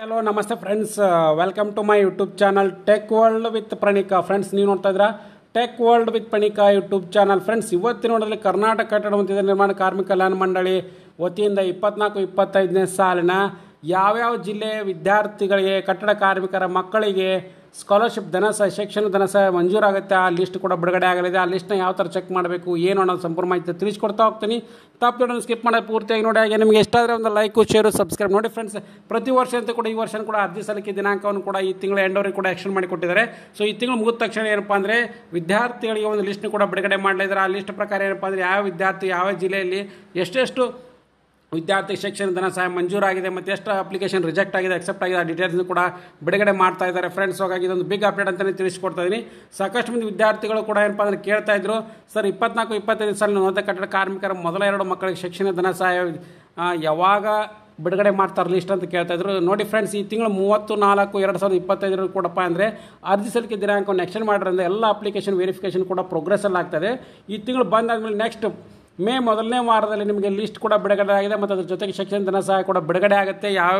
Hello ನಮಸ್ತೆ friends, welcome to my YouTube channel Tech World with Pranika. Friends, ನೀವು ನೋಡ್ತಾ ಇದ್ದೀರಾ Tech World with Pranika YouTube channel. Friends, ಇವತ್ತಿನ ನೋಡೋದ್ರಲ್ಲಿ ಕರ್ನಾಟಕ ಕಟ್ಟಡ ಮತ್ತು ನಿರ್ಮಾಣ ಕಾರ್ಮಿಕ ಕಲ್ಯಾಣ ಮಂಡಳಿ ವತಿಯಿಂದ 24-25ನೇ ಸಾಲಿನ ಯಾವ್ಯಾವ ಜಿಲ್ಲೆಯ ವಿದ್ಯಾರ್ಥಿಗಳಿಗೆ, ಕಟ್ಟಡ ಕಾರ್ಮಿಕರ ಮಕ್ಕಳಿಗೆ ಸ್ಕಾಲರ್ಶಿಪ್ ಧನಸಹಾಯ, ಶಿಕ್ಷಣ ಧನಸಹಾಯ ಮಂಜೂರಾಗುತ್ತೆ, ಆ ಲಿಸ್ಟ್ ಕೂಡ ಬಿಡುಗಡೆ ಆಗಲಿದೆ. ಆ ಲಿಸ್ಟ್ನ ಯಾವ ಥರ ಚೆಕ್ ಮಾಡಬೇಕು, ಏನು ಅನ್ನೋದು ಸಂಪೂರ್ಣ ಮಾಹಿತಿ ತಿಳಿಸ್ಕೊಡ್ತಾ ಹೋಗ್ತೀನಿ. ತಪ್ಪು ಸ್ಕಿಪ್ ಮಾಡೋದು ಪೂರ್ತಿಯಾಗಿ ನೋಡಿ. ಹಾಗೆ ನಿಮಗೆ ಇಷ್ಟ ಆದರೆ ಒಂದು ಲೈಕು, ಶೇರು, ಸಬ್ಸ್ಕ್ರೈಬ್ ನೋಡಿ. ಫ್ರೆಂಡ್ಸ್, ಪ್ರತಿ ವರ್ಷ ಅಂತ ಕೂಡ ಈ ವರ್ಷ ಕೂಡ ಅರ್ಜಿ ಸಲ್ಲಿಕೆ ದಿನಾಂಕವನ್ನು ಕೂಡ ಈ ತಿಂಗಳ ಎಂಡವರೆಗೆ ಕೂಡ ಎಕ್ಸ್ಟೆಂಡ್ ಮಾಡಿ ಕೊಟ್ಟಿದ್ದಾರೆ. ಸೊ ಈ ತಿಂಗಳು ಮುಗಿದ ತಕ್ಷಣ ಏನಪ್ಪ ಅಂದರೆ ವಿದ್ಯಾರ್ಥಿಗಳಿಗೆ ಒಂದು ಲಿಸ್ಟ್ನ ಕೂಡ ಬಿಡುಗಡೆ ಮಾಡಲಿದ್ದಾರೆ. ಆ ಲಿಸ್ಟ್ ಪ್ರಕಾರ ಏನಪ್ಪ ಅಂದರೆ ಯಾವ ವಿದ್ಯಾರ್ಥಿ ಯಾವ ಜಿಲ್ಲೆಯಲ್ಲಿ ಎಷ್ಟೆಷ್ಟು ವಿದ್ಯಾರ್ಥಿ ಶಿಕ್ಷಣ ಧನ ಸಹಾಯ ಮಂಜೂರಾಗಿದೆ ಮತ್ತು ಎಷ್ಟು ಅಪ್ಲಿಕೇಶನ್ ರಿಜೆಕ್ಟ್ ಆಗಿದೆ, ಅಕ್ಸೆಪ್ಟ್ ಆಗಿದೆ, ಆ ಡೀಟೇಲ್ಸ್ನ ಕೂಡ ಬಿಡುಗಡೆ ಮಾಡ್ತಾ ಇದ್ದಾರೆ. ಫ್ರೆಂಡ್ಸ್, ಹಾಗಾಗಿ ಇದೊಂದು ಬಿಗ್ ಅಪ್ಡೇಟ್ ಅಂತಲೇ ತಿಳಿಸ್ಕೊಡ್ತಾ ಇದ್ದೀನಿ. ಸಾಕಷ್ಟು ಮಂದಿ ವಿದ್ಯಾರ್ಥಿಗಳು ಕೂಡ ಏನಪ್ಪ ಅಂದರೆ ಕೇಳ್ತಾ ಇದ್ರು, ಸರ್ 24-25 ಸಾಲಿನ ನೋಂದ ಕಟ್ಟಡ ಕಾರ್ಮಿಕರ ಮೊದಲ 2 ಮಕ್ಕಳಿಗೆ ಶಿಕ್ಷಣ ಧನ ಸಹಾಯ ಯಾವಾಗ ಬಿಡುಗಡೆ ಮಾಡ್ತಾರೆ ಲಿಸ್ಟ್ ಅಂತ ಕೇಳ್ತಾ ಇದ್ರು. ನೋಡಿ ಫ್ರೆಂಡ್ಸ್, ಈ ತಿಂಗಳು 30-4-2025 ಕೊಡಪ್ಪ ಅಂದರೆ ಅರ್ಜಿ ಸಲ್ಲಿಕೆ ದಿನಾಂಕವನ್ನು ಎಕ್ಸ್ಟೆಂಡ್ ಮಾಡಿರೋದ್ರಿಂದ ಎಲ್ಲ ಅಪ್ಲಿಕೇಶನ್ ವೆರಿಫಿಕೇಷನ್ ಕೂಡ ಪ್ರೋಗ್ರೆಸ್ಸಲ್ಲಿ ಆಗ್ತದೆ. ಈ ತಿಂಗಳು ಬಂದಾದಮೇಲೆ ನೆಕ್ಸ್ಟ್ ಮೇ ಮೊದಲನೇ ವಾರದಲ್ಲಿ ನಿಮಗೆ ಲಿಸ್ಟ್ ಕೂಡ ಬಿಡುಗಡೆ ಆಗಿದೆ ಮತ್ತು ಅದ್ರ ಜೊತೆಗೆ ಶಿಕ್ಷಣ ಧನ ಸಹಾಯ ಕೂಡ ಬಿಡುಗಡೆ ಆಗುತ್ತೆ. ಯಾವ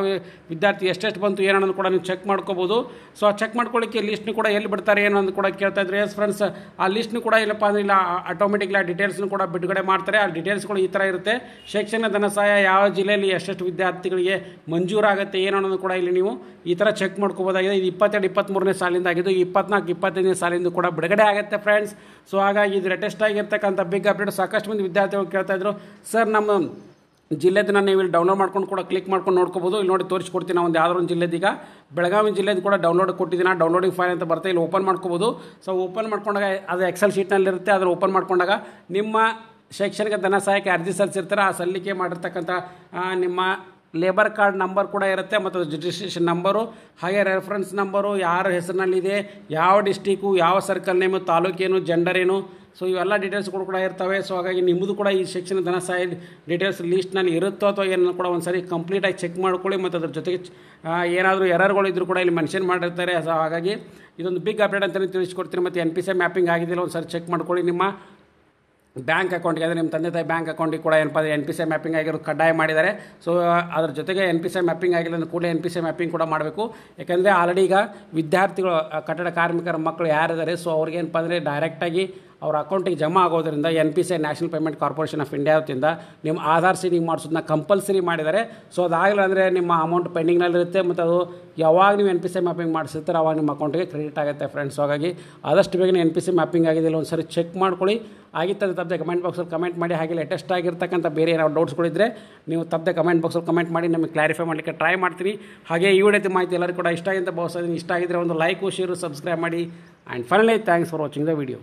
ವಿದ್ಯಾರ್ಥಿ ಎಷ್ಟೆಷ್ಟು ಬಂತು ಏನನ್ನೋದು ಕೂಡ ನೀವು ಚೆಕ್ ಮಾಡ್ಕೋಬೋದು. ಸೊ ಆ ಚೆಕ್ ಮಾಡ್ಕೊಳ್ಳಿಕ್ಕೆ ಲಿಸ್ಟ್ನು ಕೂಡ ಎಲ್ಲಿ ಬಿಡ್ತಾರೆ ಏನು ಅಂತ ಕೂಡ ಕೇಳ್ತಾ ಇದ್ರು. ಎಸ್ ಫ್ರೆಂಡ್ಸ್, ಆ ಲಿಸ್ಟ್ನು ಕೂಡ ಏನಪ್ಪ ಅಂದರೆ ಇಲ್ಲ ಆಟೋಮೆಟಿಕ್ಲಿ ಆ ಡೀಟೇಲ್ಸ್ನು ಕೂಡ ಬಿಡುಗಡೆ ಮಾಡ್ತಾರೆ. ಆ ಡೀಟೇಲ್ಸ್ಗಳು ಈ ಥರ ಇರುತ್ತೆ. ಶಿಕ್ಷಣ ಧನ ಸಹಾಯ ಯಾವ ಜಿಲ್ಲೆಯಲ್ಲಿ ಎಷ್ಟೆಷ್ಟು ವಿದ್ಯಾರ್ಥಿಗಳಿಗೆ ಮಂಜೂರಾಗುತ್ತೆ ಏನು ಅನ್ನೋದು ಕೂಡ ಇಲ್ಲಿ ನೀವು ಈ ಥರ ಚೆಕ್ ಮಾಡ್ಕೋಬೋದಾಗಿದೆ. ಇದು 22-23ನೇ ಸಾಲಿಂದ ಆಗಿದ್ದು 24-25ನೇ ಸಾಲಿಂದ ಕೂಡ ಬಿಡುಗಡೆ ಆಗುತ್ತೆ ಫ್ರೆಂಡ್ಸ್. ಸೊ ಹಾಗಾಗಿ ಇದು ಲೇಟೆಸ್ಟ್ ಆಗಿರ್ತಕ್ಕಂಥ ಬಿಗ್ ಅಪ್ಡೇಟ್. ಸಾಕಷ್ಟು ಮಂದಿ ವಿದ್ಯಾರ್ಥಿಗಳು ಕೇಳ್ತಾ ಇದ್ರು, ಸರ್ ನಮ್ಮ ಜಿಲ್ಲೆದನ್ನ ನೀವು ಇಲ್ಲಿ ಡೌನ್ಲೋಡ್ ಮಾಡ್ಕೊಂಡು ಕೂಡ ಕ್ಲಿಕ್ ಮಾಡ್ಕೊಂಡು ನೋಡ್ಕೋಬೋದು. ಇಲ್ಲಿ ನೋಡಿ ತೋರಿಸ್ಕೊಡ್ತೀನಿ. ನಾವು ಒಂದು ಯಾವ್ದಾದ್ರು ಒಂದು ಜಿಲ್ಲೆದು, ಈಗ ಬೆಳಗಾವಿ ಜಿಲ್ಲೆದು ಕೂಡ ಡೌನ್ಲೋಡ್ ಕೊಟ್ಟಿದ್ದೀನಿ. ಡೌನ್ಲೋಡಿಂಗ್ ಫೈಲ್ ಅಂತ ಬರುತ್ತೆ, ಇಲ್ಲಿ ಓಪನ್ ಮಾಡ್ಕೋಬೋದು. ಸೊ ಓಪನ್ ಮಾಡ್ಕೊಂಡಾಗ ಅದು ಎಕ್ಸೆಲ್ ಶೀಟ್ನಲ್ಲಿರುತ್ತೆ. ಅದನ್ನು ಓಪನ್ ಮಾಡ್ಕೊಂಡಾಗ ನಿಮ್ಮ ಶೈಕ್ಷಣಿಕ ಧನ ಸಹಾಯಕ್ಕೆ ಅರ್ಜಿ ಸಲ್ಲಿಸಿರ್ತಾರೆ. ಆ ಸಲ್ಲಿಕೆ ಮಾಡಿರ್ತಕ್ಕಂಥ ನಿಮ್ಮ ಲೇಬರ್ ಕಾರ್ಡ್ ನಂಬರ್ ಕೂಡ ಇರುತ್ತೆ ಮತ್ತು ರಿಜಿಸ್ಟ್ರೇಷನ್ ನಂಬರು, ಹಾಗೆ ರೆಫರೆನ್ಸ್ ನಂಬರು, ಯಾರ ಹೆಸರಿನಲ್ಲಿದೆ, ಯಾವ ಡಿಸ್ಟಿಕ್ಕು, ಯಾವ ಸರ್ಕಲ್ ನೇಮು, ತಾಲೂಕೇನು, ಜೆಂಡರ್ ಏನು, ಸೊ ಇವೆಲ್ಲ ಡೀಟೇಲ್ಸ್ಗಳು ಕೂಡ ಇರ್ತವೆ. ಸೊ ಹಾಗಾಗಿ ನಿಮ್ಮದು ಕೂಡ ಈ ಶಿಕ್ಷಣ ಧನ ಸಹಾಯ ಡೀಟೇಲ್ಸ್ ಲಿಸ್ಟ್ನಲ್ಲಿ ಇರುತ್ತೋ ಅಥವಾ ಏನನ್ನು ಕೂಡ ಒಂದು ಸಾರಿ ಕಂಪ್ಲೀಟಾಗಿ ಚೆಕ್ ಮಾಡ್ಕೊಳ್ಳಿ. ಮತ್ತು ಅದ್ರ ಜೊತೆಗೆ ಏನಾದರೂ ಎರರ್ಗಳು ಇದ್ದರೂ ಕೂಡ ಇಲ್ಲಿ ಮೆನ್ಷನ್ ಮಾಡಿರ್ತಾರೆ. ಸೊ ಹಾಗಾಗಿ ಇದೊಂದು ಬಿಗ್ ಅಪ್ಡೇಟ್ ಅಂತಲೇ ತಿಳಿಸ್ಕೊಡ್ತೀನಿ. ಮತ್ತು NPCI ಮ್ಯಾಪಿಂಗ್ ಆಗಿದ್ದಿಲ್ಲ ಒಂದು ಸಾರಿ ಚೆಕ್ ಮಾಡ್ಕೊಳ್ಳಿ. ನಿಮ್ಮ ಬ್ಯಾಂಕ್ ಅಕೌಂಟ್ಗೆ, ಅಂದರೆ ನಿಮ್ಮ ತಂದೆ ತಾಯಿ ಬ್ಯಾಂಕ್ ಅಕೌಂಟಿಗೆ ಕೂಡ ಏನಪ್ಪ NPCI ಮ್ಯಾಪಿಂಗ್ ಆಗಿರೋದು ಕಡ್ಡಾಯ ಮಾಡಿದ್ದಾರೆ. ಸೊ ಅದ್ರ ಜೊತೆಗೆ NPCI ಮ್ಯಾಪಿಂಗ್ ಆಗಿಲ್ಲ ಅಂದ್ರೆ ಕೂಡಲೇ NPCI ಮ್ಯಾಪಿಂಗ್ ಕೂಡ ಮಾಡಬೇಕು. ಯಾಕೆಂದರೆ ಆಲ್ರೆಡಿ ಈಗ ವಿದ್ಯಾರ್ಥಿಗಳು, ಕಟ್ಟಡ ಕಾರ್ಮಿಕರ ಮಕ್ಕಳು ಯಾರಿದ್ದಾರೆ, ಸೊ ಅವ್ರಿಗೆ ಏನಪ್ಪ ಅಂದರೆ ಡೈರೆಕ್ಟಾಗಿ ಅವ್ರ ಅಕೌಂಟಿಗೆ ಜಮಾ ಆಗೋದ್ರಿಂದ NPCI national payment corporation of India ವತಿಯಿಂದ ನಿಮ್ಮ ಆಧಾರ್ ಸೀಡಿಂಗ್ ಮಾಡಿಸೋದನ್ನ ಕಂಪಲ್ಸರಿ ಮಾಡಿದ್ದಾರೆ. ಸೊ ಅದಾಗಲಿಲ್ಲ ಅಂದರೆ ನಿಮ್ಮ ಅಮೌಂಟ್ ಪೆಂಡಿಂಗ್ನಲ್ಲಿರುತ್ತೆ ಮತ್ತು ಅದು ಯಾವಾಗ ನೀವು NPCI ಮ್ಯಾಪಿಂಗ್ ಮಾಡಿಸಿರ್ತಾರೆ ಅವಾಗ ನಿಮ್ಮ ಅಕೌಂಟಿಗೆ ಕ್ರೆಡಿಟ್ ಆಗುತ್ತೆ ಫ್ರೆಂಡ್ಸ್. ಹಾಗಾಗಿ ಆದಷ್ಟು ಬೇಗನೆ NPCI ಮ್ಯಾಪಿಂಗ್ ಆಗಿದ್ದಿಲ್ಲ ಒಂದು ಸರಿ ಚೆಕ್ ಮಾಡ್ಕೊಳ್ಳಿ. ಆಗಿತ್ತು ತಪ್ಪದೆ ಕಮೆಂಟ್ ಬಾಕ್ಸಲ್ಲಿ ಕಮೆಂಟ್ ಮಾಡಿ. ಹಾಗೆ ಲೇಟೆಸ್ಟ್ ಆಗಿರ್ತಕ್ಕಂಥ ಬೇರೆ ಏನಾದ್ರು ಡೌಟ್ಸ್ಗಳಿದ್ದರೆ ನೀವು ತಪ್ಪದೆ ಕಮೆಂಟ್ ಬಾಕ್ಸಲ್ಲಿ ಕಮೆಂಟ್ ಮಾಡಿ, ನಮಗೆ ಕ್ಲಾರಿಫೈ ಮಾಡಲಿಕ್ಕೆ ಟ್ರೈ ಮಾಡ್ತೀನಿ. ಹಾಗೆ ಈ ವಿಡಿಯೋದ ಮಾಹಿತಿ ಎಲ್ಲರಿಗೂ ಕೂಡ ಇಷ್ಟ ಆಗಿ ಅಂತ ಭಾವಿಸ್ತೀನಿ. ಇಷ್ಟ ಆಗಿದ್ದರೆ ಒಂದು ಲೈಕು, ಶೇರು, ಸಬ್ಸ್ಕ್ರೈಬ್ ಮಾಡಿ. And finally thanks for watching the video.